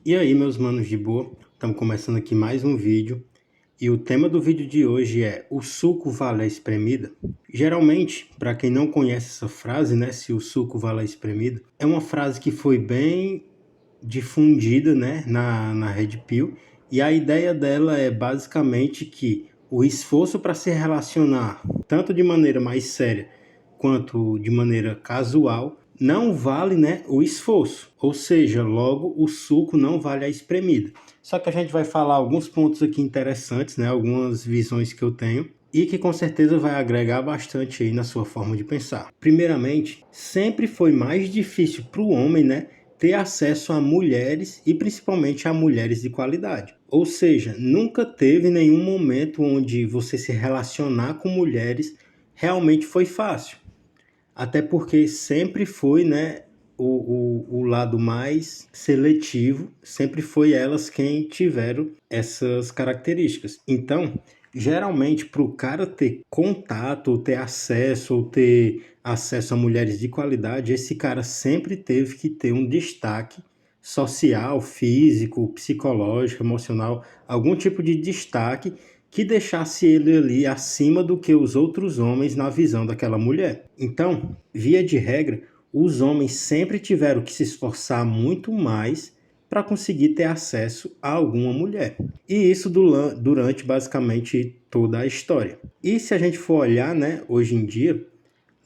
E aí, meus manos de boa? Estamos começando aqui mais um vídeo. E o tema do vídeo de hoje é: o suco vale a espremida? Geralmente, para quem não conhece essa frase, né, se o suco vale a espremida, é uma frase que foi bem difundida, né, na Red Pill. E a ideia dela é basicamente que o esforço para se relacionar, tanto de maneira mais séria quanto de maneira casual, não vale, né, o esforço. Ou seja, logo o suco não vale a espremida. Só que a gente vai falar alguns pontos aqui interessantes, né, algumas visões que eu tenho e que com certeza vai agregar bastante aí na sua forma de pensar. Primeiramente, sempre foi mais difícil para o homem, né, ter acesso a mulheres e principalmente a mulheres de qualidade. Ou seja, nunca teve nenhum momento onde você se relacionar com mulheres realmente foi fácil. Até porque sempre foi, né, o lado mais seletivo, sempre foi elas quem tiveram essas características. Então, geralmente, para o cara ter contato, ou ter acesso a mulheres de qualidade, esse cara sempre teve que ter um destaque social, físico, psicológico, emocional, algum tipo de destaque que deixasse ele ali acima do que os outros homens na visão daquela mulher. Então, via de regra, os homens sempre tiveram que se esforçar muito mais para conseguir ter acesso a alguma mulher. E isso durante basicamente toda a história. E se a gente for olhar, né, hoje em dia,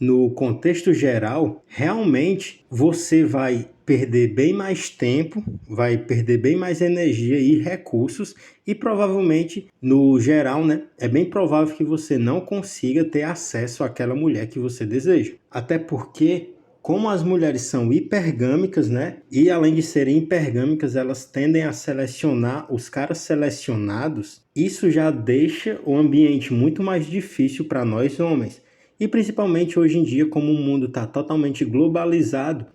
no contexto geral, realmente você vai perder bem mais tempo, vai perder bem mais energia e recursos e provavelmente, no geral, né, é bem provável que você não consiga ter acesso àquela mulher que você deseja. Até porque, como as mulheres são hipergâmicas, né, e além de serem hipergâmicas, elas tendem a selecionar os caras selecionados, isso já deixa o ambiente muito mais difícil para nós homens. E principalmente hoje em dia, como o mundo está totalmente globalizado,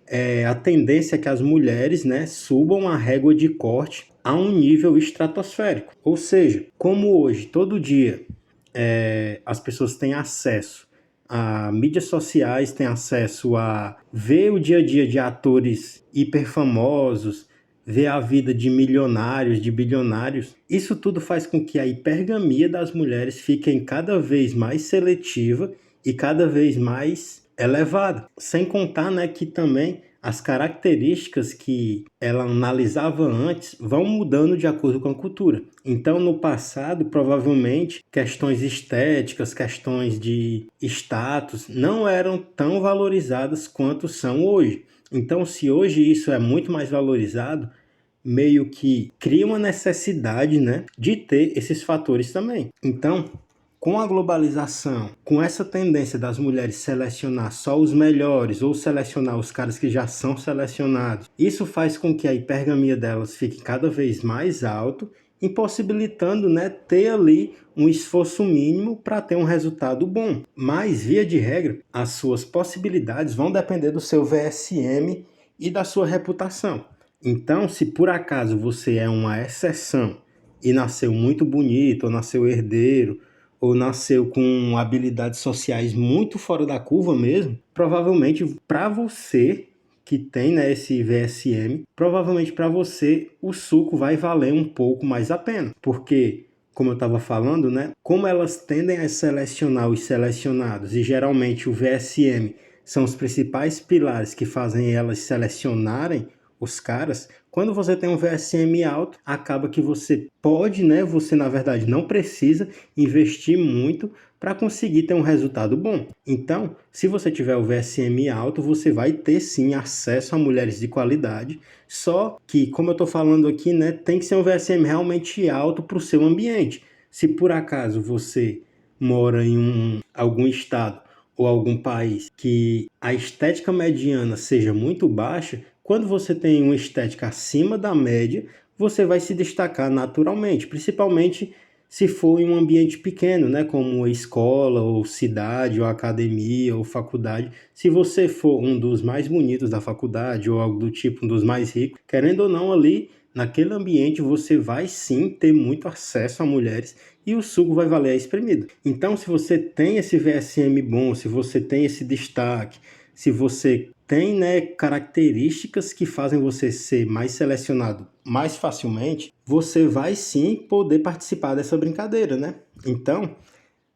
a tendência é que as mulheres, né, subam a régua de corte a um nível estratosférico. Ou seja, como hoje, todo dia, as pessoas têm acesso a mídias sociais, têm acesso a ver o dia a dia de atores hiperfamosos, ver a vida de milionários, de bilionários, isso tudo faz com que a hipergamia das mulheres fique cada vez mais seletiva e cada vez mais elevada. Sem contar, né, que também as características que ela analisava antes vão mudando de acordo com a cultura. Então, no passado, provavelmente, questões estéticas, questões de status não eram tão valorizadas quanto são hoje. Então, se hoje isso é muito mais valorizado, meio que cria uma necessidade, né, de ter esses fatores também. Então, com a globalização, com essa tendência das mulheres selecionar só os melhores ou selecionar os caras que já são selecionados, isso faz com que a hipergamia delas fique cada vez mais alto, impossibilitando, né, ter ali um esforço mínimo para ter um resultado bom. Mas, via de regra, as suas possibilidades vão depender do seu VSM e da sua reputação. Então, se por acaso você é uma exceção e nasceu muito bonito, ou nasceu herdeiro, ou nasceu com habilidades sociais muito fora da curva mesmo, provavelmente para você que tem, né, esse VSM, provavelmente para você o suco vai valer um pouco mais a pena, porque como eu estava falando, né, como elas tendem a selecionar os selecionados e geralmente o VSM são os principais pilares que fazem elas selecionarem os caras, quando você tem um VSM alto, acaba que você pode, né? Você na verdade não precisa investir muito para conseguir ter um resultado bom. Então, se você tiver o VSM alto, você vai ter sim acesso a mulheres de qualidade. Só que, como eu estou falando aqui, né, tem que ser um VSM realmente alto para o seu ambiente. Se por acaso você mora em algum estado ou algum país que a estética mediana seja muito baixa, quando você tem uma estética acima da média, você vai se destacar naturalmente, principalmente se for em um ambiente pequeno, né, como escola, ou cidade, ou academia, ou faculdade. Se você for um dos mais bonitos da faculdade, ou algo do tipo, um dos mais ricos, querendo ou não, ali, naquele ambiente, você vai sim ter muito acesso a mulheres e o suco vai valer a espremida. Então, se você tem esse VSM bom, se você tem esse destaque, se você tem, né, características que fazem você ser mais selecionado mais facilmente, você vai sim poder participar dessa brincadeira, né? Então,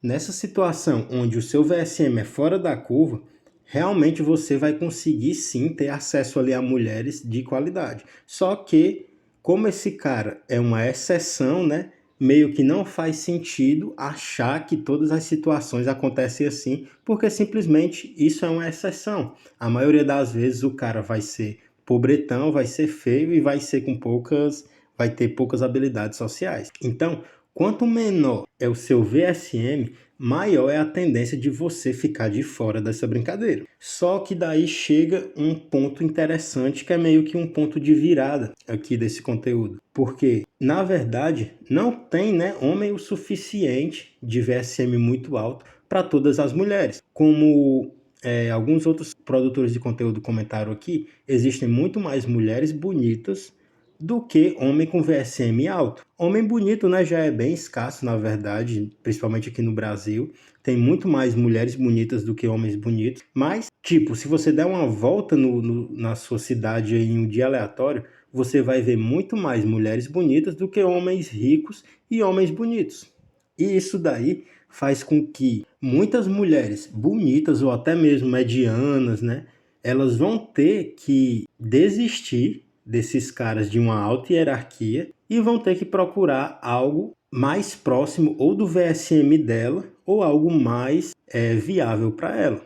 nessa situação onde o seu VSM é fora da curva, realmente você vai conseguir sim ter acesso ali a mulheres de qualidade. Só que, como esse cara é uma exceção, né? Meio que não faz sentido achar que todas as situações acontecem assim, porque simplesmente isso é uma exceção. A maioria das vezes o cara vai ser pobretão, vai ser feio e vai ter poucas habilidades sociais. Então, quanto menor é o seu VSM, maior é a tendência de você ficar de fora dessa brincadeira. Só que daí chega um ponto interessante que é meio que um ponto de virada aqui desse conteúdo. Porque, na verdade, não tem, né, homem o suficiente de VSM muito alto para todas as mulheres. Como alguns outros produtores de conteúdo comentaram aqui, existem muito mais mulheres bonitas do que homem com VSM alto. Homem bonito, né, já é bem escasso, na verdade, principalmente aqui no Brasil. Tem muito mais mulheres bonitas do que homens bonitos. Mas, tipo, se você der uma volta na sua cidade em um dia aleatório, você vai ver muito mais mulheres bonitas do que homens ricos e homens bonitos. E isso daí faz com que muitas mulheres bonitas ou até mesmo medianas, né, elas vão ter que desistir desses caras de uma alta hierarquia e vão ter que procurar algo mais próximo ou do VSM dela ou algo mais viável para ela.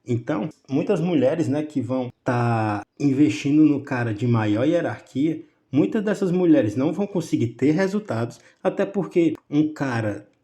Então, muitas mulheres, né, que vão estar investindo no cara de maior hierarquia, muitas dessas mulheres não vão conseguir ter resultados, até porque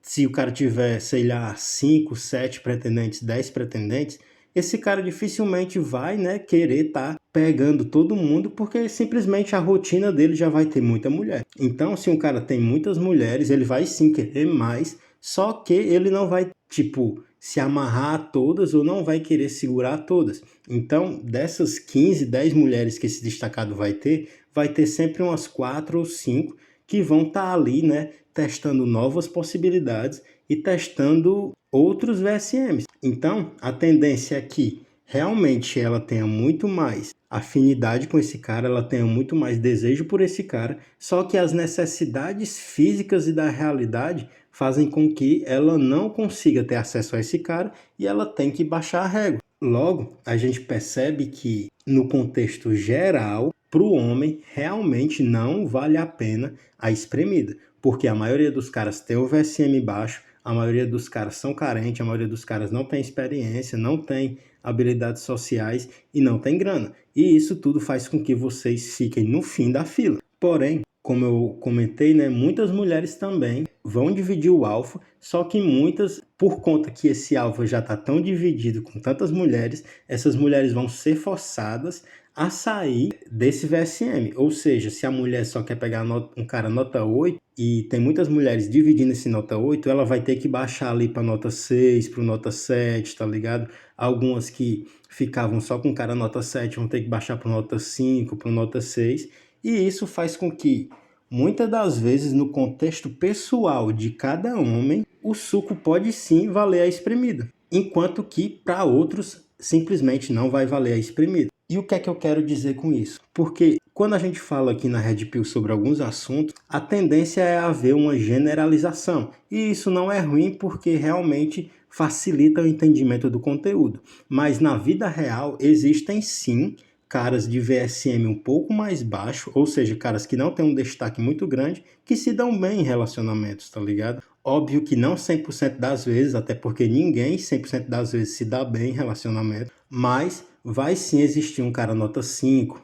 se o cara tiver, sei lá, 5, 7 pretendentes, 10 pretendentes, esse cara dificilmente vai, né, querer estar pegando todo mundo, porque simplesmente a rotina dele já vai ter muita mulher. Então, se um cara tem muitas mulheres, ele vai sim querer mais, só que ele não vai, tipo, se amarrar a todas ou não vai querer segurar todas. Então, dessas 15, 10 mulheres que esse destacado vai ter sempre umas 4 ou 5 que vão estar ali, né, testando novas possibilidades e testando outros VSMs. Então, a tendência é que realmente ela tenha muito mais afinidade com esse cara, ela tenha muito mais desejo por esse cara, só que as necessidades físicas e da realidade fazem com que ela não consiga ter acesso a esse cara e ela tem que baixar a régua. Logo, a gente percebe que, no contexto geral, para o homem realmente não vale a pena a espremida, porque a maioria dos caras tem o VSM baixo, a maioria dos caras são carentes, a maioria dos caras não tem experiência, não tem habilidades sociais e não tem grana. E isso tudo faz com que vocês fiquem no fim da fila. Porém, como eu comentei, né, muitas mulheres também vão dividir o alfa, só que muitas, por conta que esse alfa já está tão dividido com tantas mulheres, essas mulheres vão ser forçadas a sair desse VSM. Ou seja, se a mulher só quer pegar um cara nota 8 e tem muitas mulheres dividindo esse nota 8, ela vai ter que baixar ali para nota 6, para nota 7, tá ligado? Algumas que ficavam só com cara nota 7 vão ter que baixar para nota 5, para nota 6. E isso faz com que, muitas das vezes, no contexto pessoal de cada homem, o suco pode sim valer a espremida, enquanto que para outros simplesmente não vai valer a espremida. E o que é que eu quero dizer com isso? Porque quando a gente fala aqui na Red Pill sobre alguns assuntos, a tendência é haver uma generalização. E isso não é ruim porque realmente facilita o entendimento do conteúdo. Mas na vida real existem sim caras de VSM um pouco mais baixo, ou seja, caras que não têm um destaque muito grande, que se dão bem em relacionamentos, tá ligado? Óbvio que não 100% das vezes, até porque ninguém 100% das vezes se dá bem em relacionamento, mas vai sim existir um cara nota 5,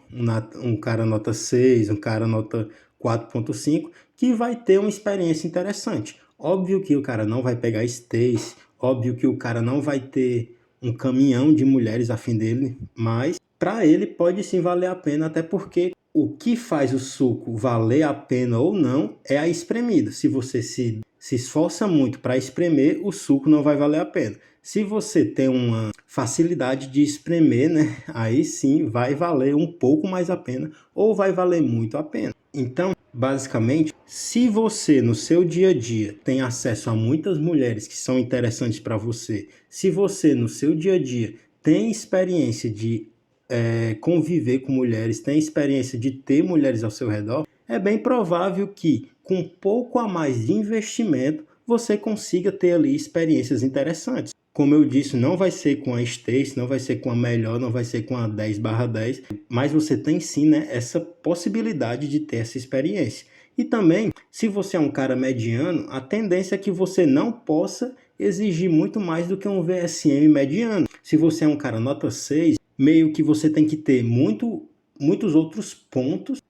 um cara nota 6, um cara nota 4.5, que vai ter uma experiência interessante. Óbvio que o cara não vai pegar Stacy, óbvio que o cara não vai ter um caminhão de mulheres a fim dele, mas para ele pode sim valer a pena, até porque o que faz o suco valer a pena ou não é a espremida. Se você se esforça muito para espremer, o suco não vai valer a pena. Se você tem uma facilidade de espremer, né, aí sim vai valer um pouco mais a pena ou vai valer muito a pena. Então, basicamente, se você no seu dia a dia tem acesso a muitas mulheres que são interessantes para você, se você no seu dia a dia tem experiência de conviver com mulheres, tem experiência de ter mulheres ao seu redor, é bem provável que com pouco a mais de investimento você consiga ter ali experiências interessantes. Como eu disse, não vai ser com a Stacy, não vai ser com a melhor, não vai ser com a 10/10, mas você tem sim, né, essa possibilidade de ter essa experiência. E também, se você é um cara mediano, a tendência é que você não possa exigir muito mais do que um VSM mediano. Se você é um cara nota 6, meio que você tem que ter muitos outros pontos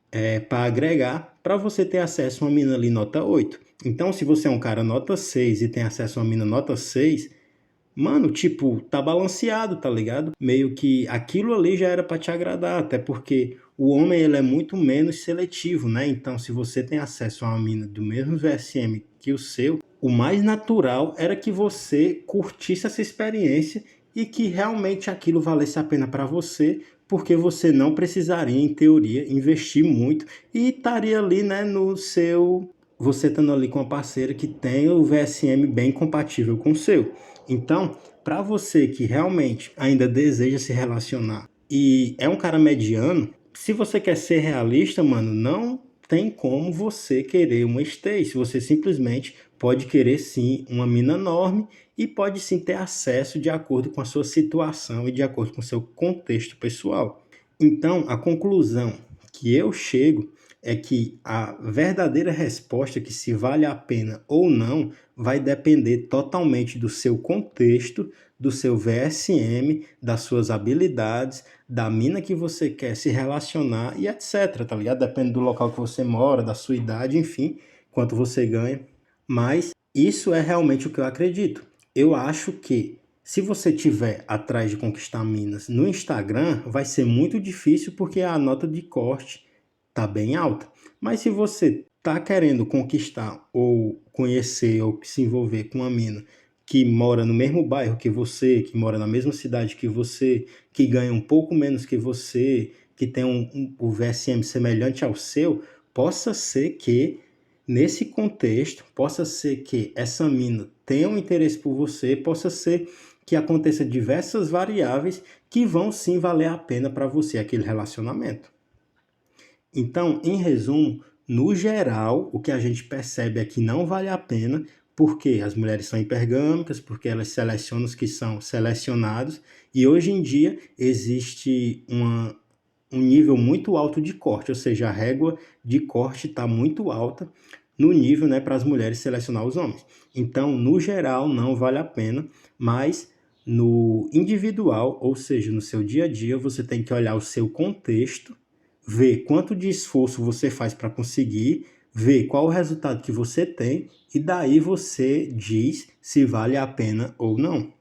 para agregar para você ter acesso a uma mina ali nota 8. Então, se você é um cara nota 6 e tem acesso a uma mina nota 6, mano, tipo, tá balanceado, tá ligado? Meio que aquilo ali já era pra te agradar, até porque o homem ele é muito menos seletivo, né? Então, se você tem acesso a uma mina do mesmo VSM que o seu, o mais natural era que você curtisse essa experiência e que realmente aquilo valesse a pena pra você, porque você não precisaria, em teoria, investir muito e estaria ali, né, no seu... Você estando ali com uma parceira que tem o VSM bem compatível com o seu. Então, para você que realmente ainda deseja se relacionar e é um cara mediano, se você quer ser realista, mano, não tem como você querer uma Stacy. Você simplesmente pode querer sim uma mina enorme e pode sim ter acesso de acordo com a sua situação e de acordo com o seu contexto pessoal. Então, a conclusão que eu chego é que a verdadeira resposta que se vale a pena ou não vai depender totalmente do seu contexto, do seu VSM, das suas habilidades, da mina que você quer se relacionar e etc, tá ligado? Depende do local que você mora, da sua idade, enfim, quanto você ganha. Mas isso é realmente o que eu acredito. Eu acho que se você tiver atrás de conquistar minas no Instagram, vai ser muito difícil porque a nota de corte tá bem alta. Mas se você tá querendo conquistar ou conhecer ou se envolver com uma mina que mora no mesmo bairro que você, que mora na mesma cidade que você, que ganha um pouco menos que você, que tem o VSM semelhante ao seu, possa ser que nesse contexto, possa ser que essa mina tenha um interesse por você, possa ser que aconteça diversas variáveis que vão sim valer a pena para você aquele relacionamento. Então, em resumo, no geral, o que a gente percebe é que não vale a pena, porque as mulheres são hipergâmicas, porque elas selecionam os que são selecionados, e hoje em dia existe um nível muito alto de corte, ou seja, a régua de corte está muito alta no nível, né, para as mulheres selecionar os homens. Então, no geral, não vale a pena, mas no individual, ou seja, no seu dia a dia, você tem que olhar o seu contexto, ver quanto de esforço você faz para conseguir, ver qual o resultado que você tem e daí você diz se vale a pena ou não.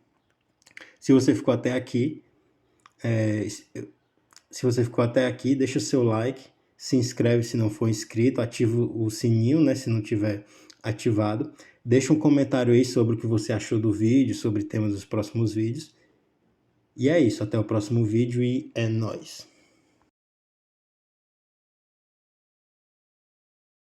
Se você ficou até aqui, deixa o seu like, se inscreve se não for inscrito, ativa o sininho, né, se não tiver ativado. Deixa um comentário aí sobre o que você achou do vídeo, sobre temas dos próximos vídeos. E é isso, até o próximo vídeo e é nóis!